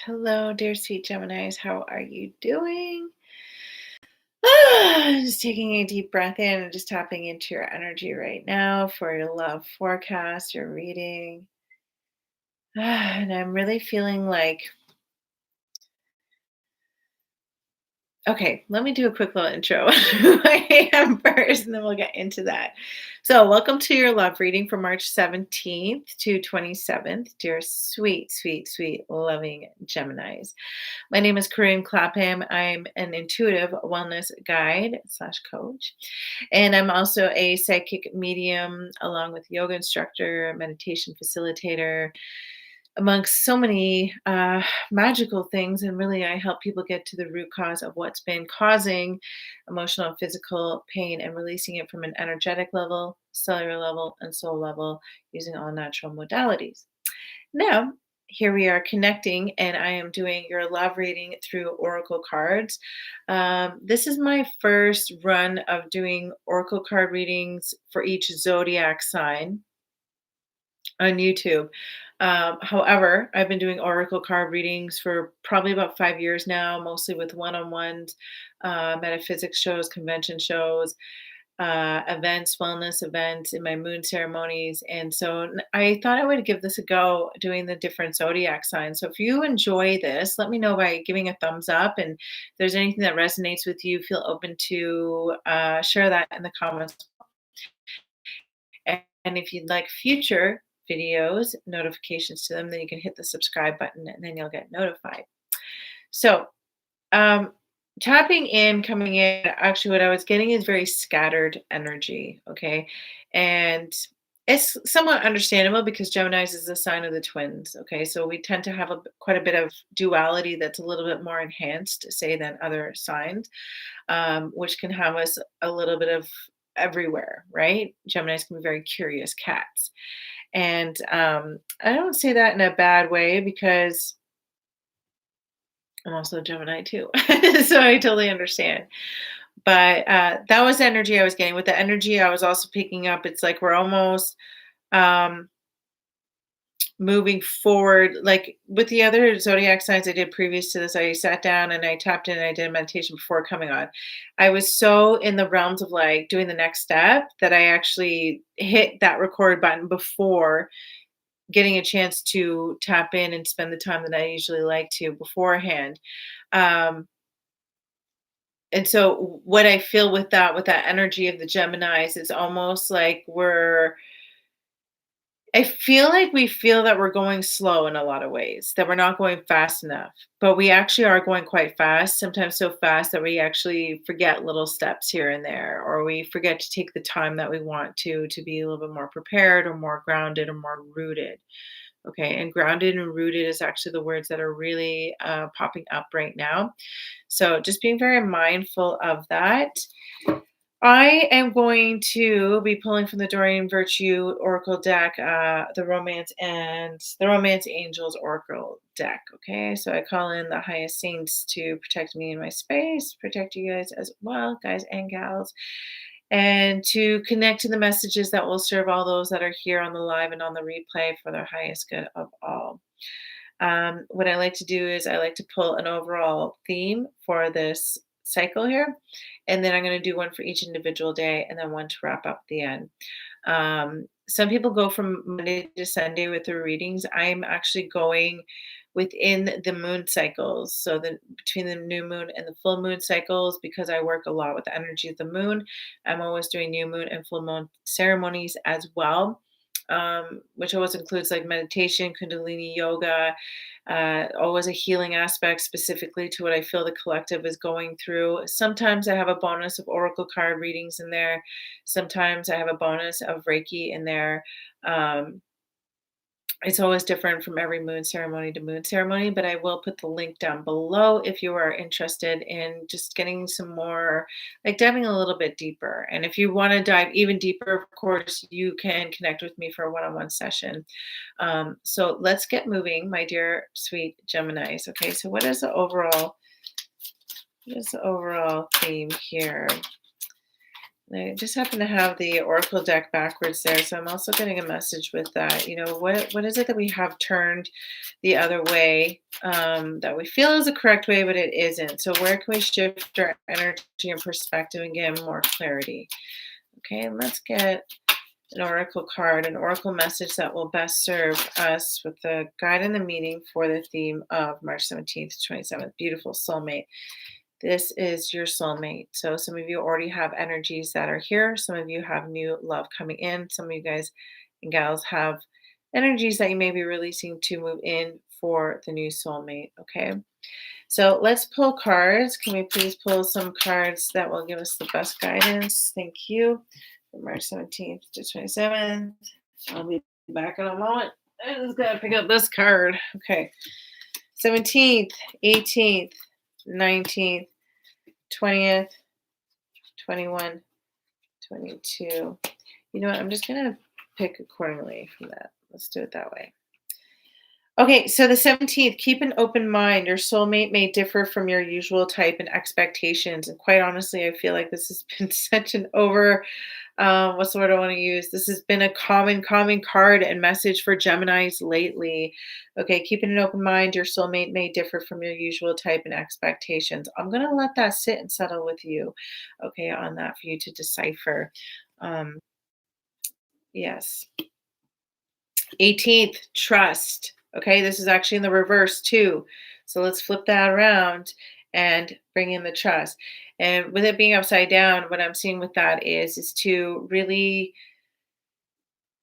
Hello, dear sweet Geminis. How are you doing? Just taking a deep breath in and just tapping into your energy right now for your love forecast, your reading. And I'm really feeling like, okay, let me do a quick little intro who I am first, and then we'll get into that. So, welcome to your love reading for March 17th to 27th, dear sweet, sweet, sweet, loving Geminis. My name is Corinne Clapham. I'm an intuitive wellness guide slash coach. And I'm also a psychic medium, along with yoga instructor, meditation facilitator, amongst so many magical things. And really, I help people get to the root cause of what's been causing emotional and physical pain and releasing it from an energetic level, cellular level, and soul level using all natural modalities. Now, here we are connecting, and I am doing your love reading through Oracle cards. This is my first run of doing Oracle card readings for each zodiac sign on YouTube. However, I've been doing Oracle card readings for probably about 5 years now, mostly with one on ones, metaphysics shows, convention shows, events, wellness events in my moon ceremonies. And so I thought I would give this a go doing the different zodiac signs. So if you enjoy this, let me know by giving a thumbs up. And if there's anything that resonates with you, feel open to share that in the comments. And if you'd like future videos, notifications to them, then you can hit the subscribe button and then you'll get notified. So, um, tapping in, coming in, actually, what I was getting is very scattered energy. Okay. And it's somewhat understandable because Gemini's is the sign of the twins. Okay. So we tend to have quite a bit of duality that's a little bit more enhanced, say, than other signs, which can have us a little bit of everywhere, right? Geminis can be very curious cats. And I don't say that in a bad way because I'm also a Gemini too. So I totally understand. But that was the energy I was getting. With the energy I was also picking up, it's like we're almost um, moving forward. Like with the other zodiac signs I did previous to this, I sat down and I tapped in and I did a meditation before coming on. I was so in the realms of like doing the next step that I actually hit that record button before getting a chance to tap in and spend the time that I usually like to beforehand. Um, and so what I feel with that energy of the Geminis, is almost like I feel like we feel that we're going slow in a lot of ways, that we're not going fast enough, but we actually are going quite fast, sometimes so fast that we actually forget little steps here and there, or we forget to take the time that we want to be a little bit more prepared or more grounded or more rooted. Okay, and grounded and rooted is actually the words that are really popping up right now. So just being very mindful of that. I am going to be pulling from the Dorian Virtue Oracle deck, the Romance Angels Oracle deck. Okay, so I call in the highest saints to protect me in my space, protect you guys as well, guys and gals, and to connect to the messages that will serve all those that are here on the live and on the replay for their highest good of all. What I like to do is I like to pull an overall theme for this cycle here, and then I'm going to do one for each individual day and then one to wrap up at the end. Some people go from Monday to Sunday with their readings. I'm actually going within the moon cycles. So between the new moon and the full moon cycles, because I work a lot with the energy of the moon, I'm always doing new moon and full moon ceremonies as well. Which always includes like meditation, Kundalini yoga, always a healing aspect specifically to what I feel the collective is going through. Sometimes I have a bonus of Oracle card readings in there. Sometimes I have a bonus of Reiki in there. Um, it's always different from every moon ceremony to moon ceremony, but I will put the link down below if you are interested in just getting some more, like diving a little bit deeper. And if you want to dive even deeper, of course, you can connect with me for a one-on-one session. So let's get moving, my dear sweet Geminis. Okay, so what is the overall theme here? I just happen to have the Oracle deck backwards there, so I'm also getting a message with that. What is it that we have turned the other way, that we feel is the correct way, but it isn't? So where can we shift our energy and perspective and get more clarity? Okay, and let's get an oracle card, an oracle message that will best serve us with the guide and the meaning for the theme of March 17th to 27th. Beautiful soulmate. This is your soulmate. So some of you already have energies that are here. Some of you have new love coming in. Some of you guys and gals have energies that you may be releasing to move in for the new soulmate. Okay. So let's pull cards. Can we please pull some cards that will give us the best guidance? Thank you. From March 17th to 27th. I'll be back in a moment. I just gotta pick up this card. Okay. 17th, 18th, 19th, 20th, 21, 22. You know what? I'm just going to pick accordingly from that. Let's do it that way. Okay, so the 17th, keep an open mind. Your soulmate may differ from your usual type and expectations. And quite honestly, I feel like this has been such an what's the word I want to use? This has been a common card and message for Geminis lately. Okay, keeping an open mind. Your soulmate may differ from your usual type and expectations. I'm going to let that sit and settle with you, okay, on that for you to decipher. Um, yes. 18th, trust. Okay, this is actually in the reverse too. So let's flip that around and bring in the trust. And with it being upside down, what I'm seeing with that is to really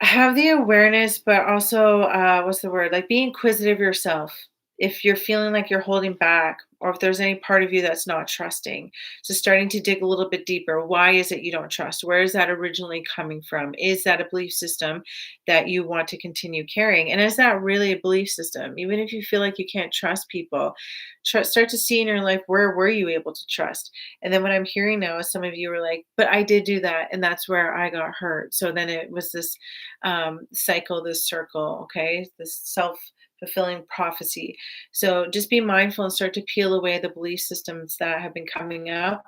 have the awareness, but also, what's the word? Like be inquisitive yourself. If you're feeling like you're holding back, or if there's any part of you that's not trusting. So starting to dig a little bit deeper. Why is it you don't trust? Where is that originally coming from? Is that a belief system that you want to continue carrying? And is that really a belief system? Even if you feel like you can't trust people, start to see in your life, where were you able to trust? And then what I'm hearing now is some of you are like, but I did do that. And that's where I got hurt. So then it was this cycle, this circle, okay? This self fulfilling prophecy. So just be mindful and start to peel away the belief systems that have been coming up.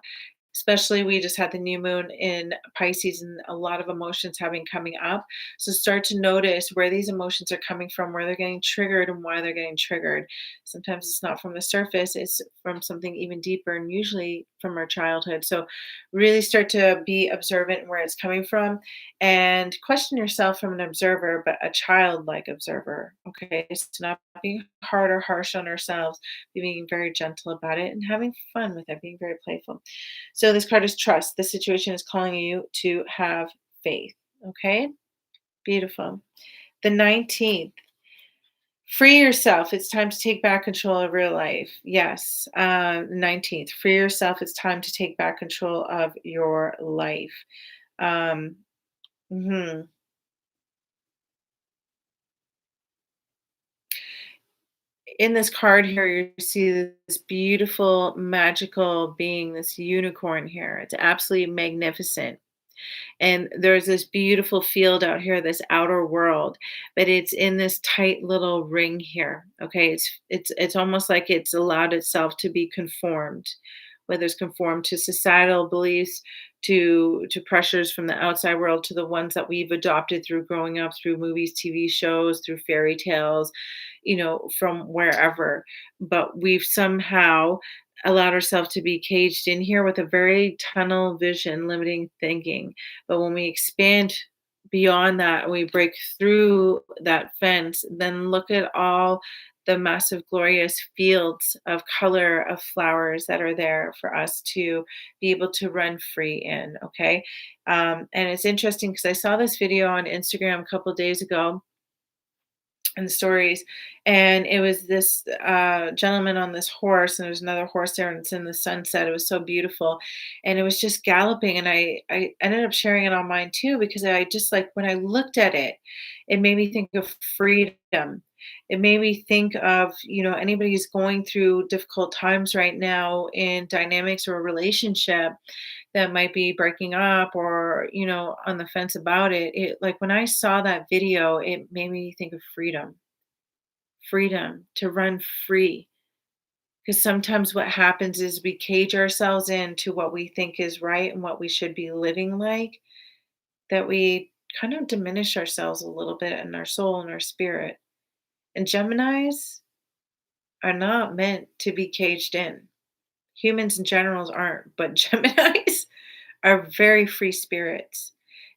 Especially, we just had the new moon in Pisces and a lot of emotions have been coming up. So start to notice where these emotions are coming from, where they're getting triggered and why they're getting triggered. Sometimes it's not from the surface, it's from something even deeper and usually from our childhood. So really start to be observant where it's coming from and question yourself from an observer, but a childlike observer. Okay. So not being hard or harsh on ourselves, being very gentle about it and having fun with it, being very playful. So this card is trust. The situation is calling you to have faith. Okay, beautiful. The 19th, free yourself. It's time to take back control of your life. Yes, 19th, free yourself. It's time to take back control of your life. Um, mhm. In this card here, you see this beautiful, magical being, this unicorn here. It's absolutely magnificent. And there's this beautiful field out here, this outer world, but it's in this tight little ring here. Okay, it's almost like it's allowed itself to be conformed, whether it's conformed to societal beliefs, to pressures from the outside world, to the ones that we've adopted through growing up, through movies, TV shows, through fairy tales, from wherever. But we've somehow allowed ourselves to be caged in here with a very tunnel vision, limiting thinking. But when we expand beyond that, we break through that fence, then look at all the massive, glorious fields of color of flowers that are there for us to be able to run free in. Okay. And it's interesting because I saw this video on Instagram a couple of days ago and the stories. And it was this gentleman on this horse, and there's another horse there, and it's in the sunset. It was so beautiful, and it was just galloping. And I ended up sharing it on mine too because I just like when I looked at it, it made me think of freedom. It made me think of anybody who's going through difficult times right now in dynamics or a relationship that might be breaking up or on the fence about it, like when I saw that video, it made me think of freedom to run free, Because sometimes what happens is we cage ourselves into what we think is right and what we should be living like, that we kind of diminish ourselves a little bit in our soul and our spirit. And Geminis are not meant to be caged in. Humans in general aren't, but Geminis are very free spirits,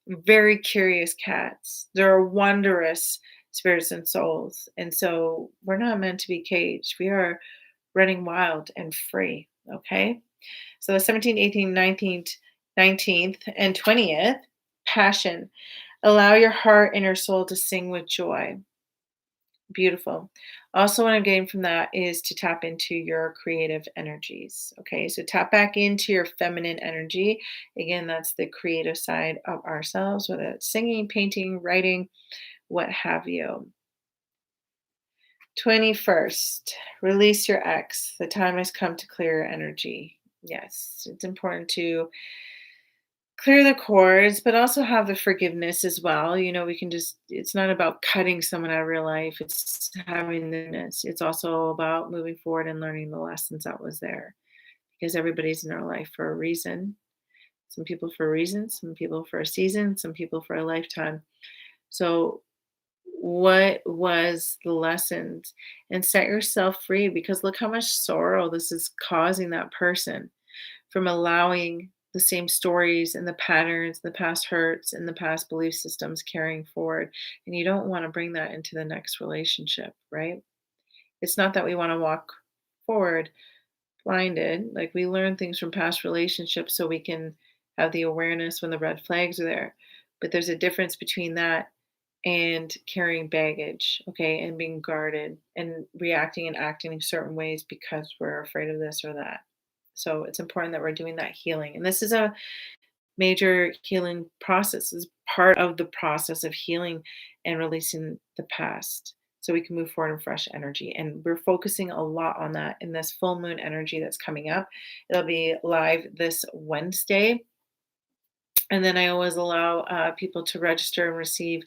very curious cats. They're wondrous spirits and souls. And so we're not meant to be caged. We are running wild and free. Okay. So the 17th, 18th, 19th, and 20th, passion. Allow your heart and your soul to sing with joy. Beautiful. Also, what I'm getting from that is to tap into your creative energies. Okay, so tap back into your feminine energy. Again, that's the creative side of ourselves, whether it's singing, painting, writing, what have you. 21st, release your ex. The time has come to clear your energy. Yes, it's important to clear the cords, but also have the forgiveness as well. We can just, it's not about cutting someone out of your life, it's having the ness. It's also about moving forward and learning the lessons that was there, because everybody's in our life for a reason. Some people for a reason, some people for a season, some people for a lifetime. So what was the lessons, and set yourself free, because look how much sorrow this is causing that person, from allowing the same stories and the patterns, the past hurts and the past belief systems carrying forward. And you don't want to bring that into the next relationship, right? It's not that we want to walk forward blinded. Like, we learn things from past relationships so we can have the awareness when the red flags are there. But there's a difference between that and carrying baggage, okay, and being guarded and reacting and acting in certain ways because we're afraid of this or that. So it's important that we're doing that healing. And this is a major healing process, is part of the process of healing and releasing the past so we can move forward in fresh energy. And we're focusing a lot on that in this full moon energy that's coming up. It'll be live this Wednesday, and then I always allow people to register and receive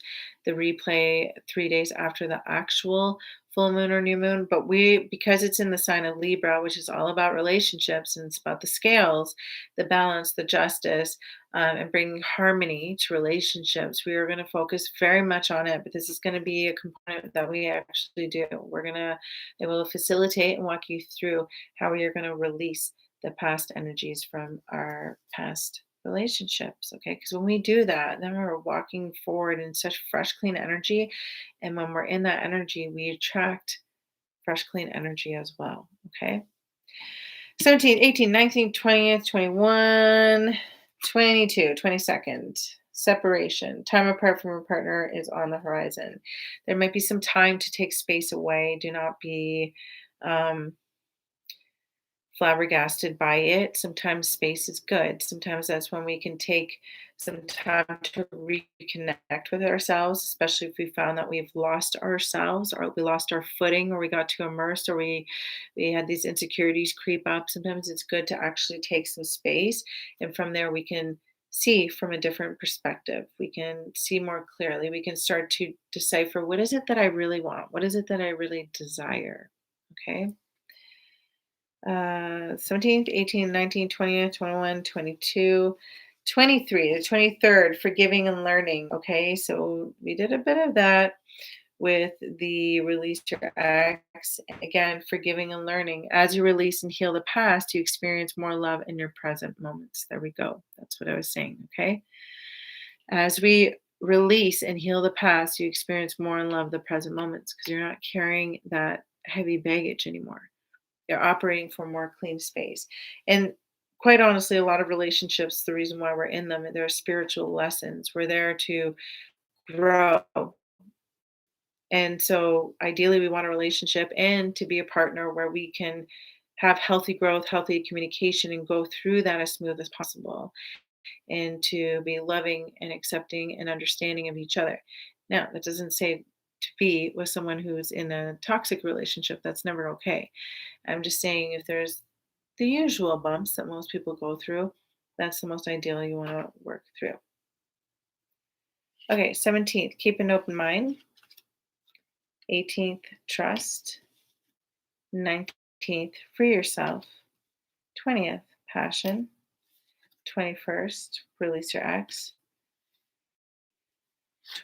the replay 3 days after the actual full moon or new moon. But because it's in the sign of Libra, which is all about relationships and it's about the scales, the balance, the justice, and bringing harmony to relationships, we are going to focus very much on it. But this is going to be a component that we actually do. It will facilitate and walk you through how we are going to release the past energies from our past relationships. Okay, because when we do that, then we're walking forward in such fresh clean energy, and when we're in that energy, we attract fresh clean energy as well. Okay, 17th, 18th, 19th, 20th, 21, 22, 22nd. Separation, time apart from a partner is on the horizon. There might be some time to take space away. Do not be um, flabbergasted by it. Sometimes space is good. Sometimes that's when we can take some time to reconnect with ourselves, especially if we found that we've lost ourselves, or we lost our footing, or we got too immersed, or we had these insecurities creep up. Sometimes it's good to actually take some space, and from there we can see from a different perspective. We can see more clearly. We can start to decipher, what is it that I really want? What is it that I really desire? Okay. 17th, 18th, 19th, 20th, 21, 22, 23, the 23rd, forgiving and learning. Okay, so we did a bit of that with the release your ex. Again, forgiving and learning. As you release and heal the past, you experience more love in your present moments. There we go. That's what I was saying. Okay, as we release and heal the past, you experience more and love the present moments, because you're not carrying that heavy baggage anymore. They're operating for more clean space. And quite honestly, a lot of relationships, the reason why we're in them, they're spiritual lessons. We're there to grow. And so ideally, we want a relationship and to be a partner where we can have healthy growth, healthy communication, and go through that as smooth as possible, and to be loving and accepting and understanding of each other. Now, that doesn't say to be with someone who's in a toxic relationship. That's never okay. I'm just saying, if there's the usual bumps that most people go through, that's the most ideal you want to work through. Okay, 17th, keep an open mind. 18th, trust. 19th, free yourself. 20th, passion. 21st, release your ex.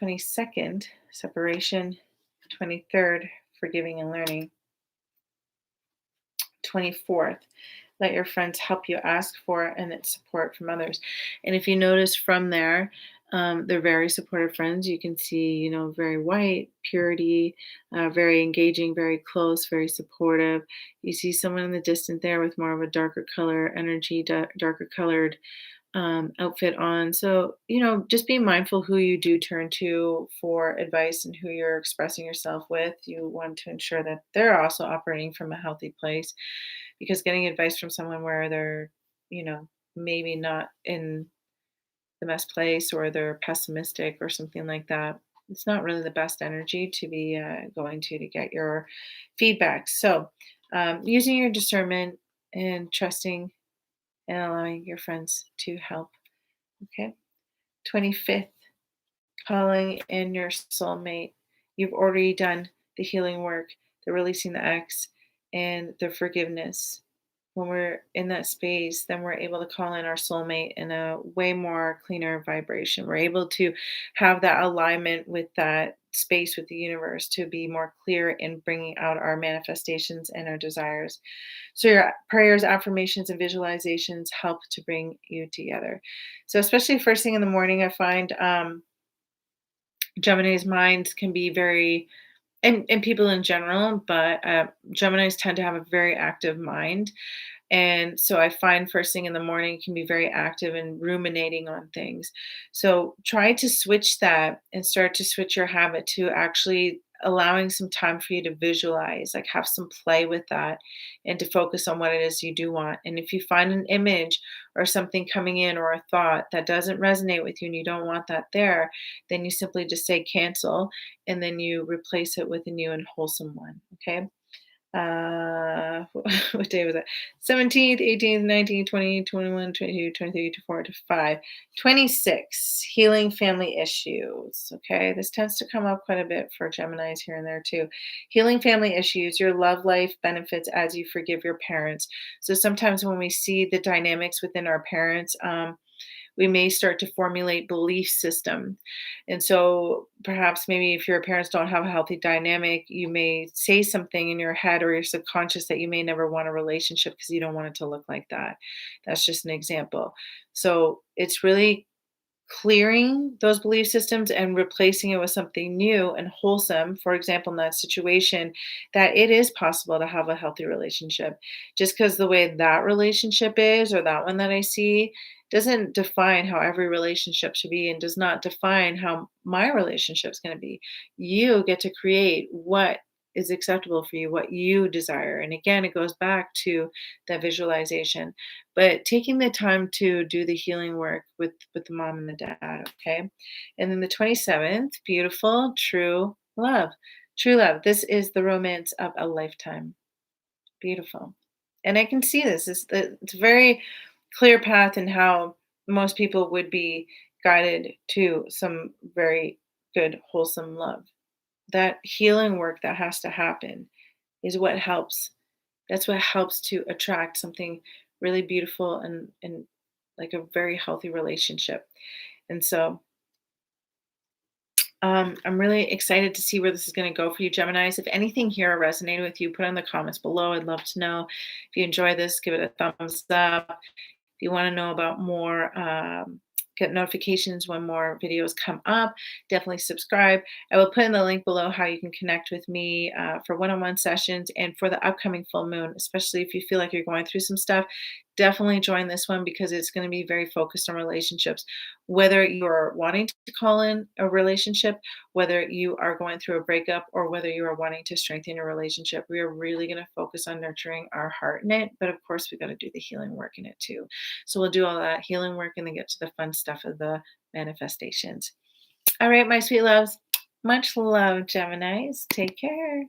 22nd, separation. 23rd, forgiving and learning. 24th, let your friends help you ask for and it's support from others. And if you notice from there, they're very supportive friends. You can see, very white, purity, very engaging, very close, very supportive. You see someone in the distance there with more of a darker color energy, darker colored outfit on. So, just be mindful who you do turn to for advice and who you're expressing yourself with. You want to ensure that they're also operating from a healthy place because getting advice from someone where they're, maybe not in the best place or they're pessimistic or something like that, it's not really the best energy to be going to get your feedback. So, using your discernment and trusting and allowing your friends to help. Okay. 25th, calling in your soulmate. You've already done the healing work, the releasing the ex, and the forgiveness. When we're in that space, then we're able to call in our soulmate in a way more cleaner vibration. We're able to have that alignment with that space with the universe to be more clear in bringing out our manifestations and our desires. So your prayers, affirmations, and visualizations help to bring you together. So especially first thing in the morning, I find Gemini's minds can be very, and people in general, but Geminis tend to have a very active mind. And so I find first thing in the morning can be very active and ruminating on things. So try to switch that and start to switch your habit to actually allowing some time for you to visualize, like have some play with that and to focus on what it is you do want. And if you find an image or something coming in or a thought that doesn't resonate with you and you don't want that there, then you simply just say cancel and then you replace it with a new and wholesome one. Okay. What day was that? 17th, 18th, 19th, 20, 21, 22, 23, 24, 25, 26, healing family issues. Okay, this tends to come up quite a bit for Geminis here and there too. Healing family issues, your love life benefits as you forgive your parents. So sometimes when we see the dynamics within our parents, we may start to formulate belief system. And so perhaps maybe if your parents don't have a healthy dynamic, you may say something in your head or your subconscious that you may never want a relationship because you don't want it to look like that. That's just an example. So it's really clearing those belief systems and replacing it with something new and wholesome. For example, in that situation, that it is possible to have a healthy relationship. Just because the way that relationship is or that one that I see doesn't define how every relationship should be and does not define how my relationship is going to be. You get to create what is acceptable for you, what you desire. And again, it goes back to that visualization, but taking the time to do the healing work with the mom and the dad. Okay. And then the 27th, beautiful, true love. True love. This is the romance of a lifetime. Beautiful. And I can see this. It's a very clear path in how most people would be guided to some very good, wholesome love. That healing work that has to happen is what helps. That's what helps to attract something really beautiful and like a very healthy relationship. And so I'm really excited to see where this is going to go for you, Geminis. If anything here resonated with you, put in the comments below. I'd love to know. If you enjoy this, give it a thumbs up. If you want to know about more, get notifications when more videos come up, definitely subscribe. I will put in the link below how you can connect with me for one-on-one sessions and for the upcoming full moon, especially if you feel like you're going through some stuff. Definitely join this one because it's going to be very focused on relationships. Whether you're wanting to call in a relationship, whether you are going through a breakup, or whether you are wanting to strengthen your relationship, we are really going to focus on nurturing our heart in it. But of course, we got to do the healing work in it too. So we'll do all that healing work and then get to the fun stuff of the manifestations. All right, my sweet loves. Much love, Geminis. Take care.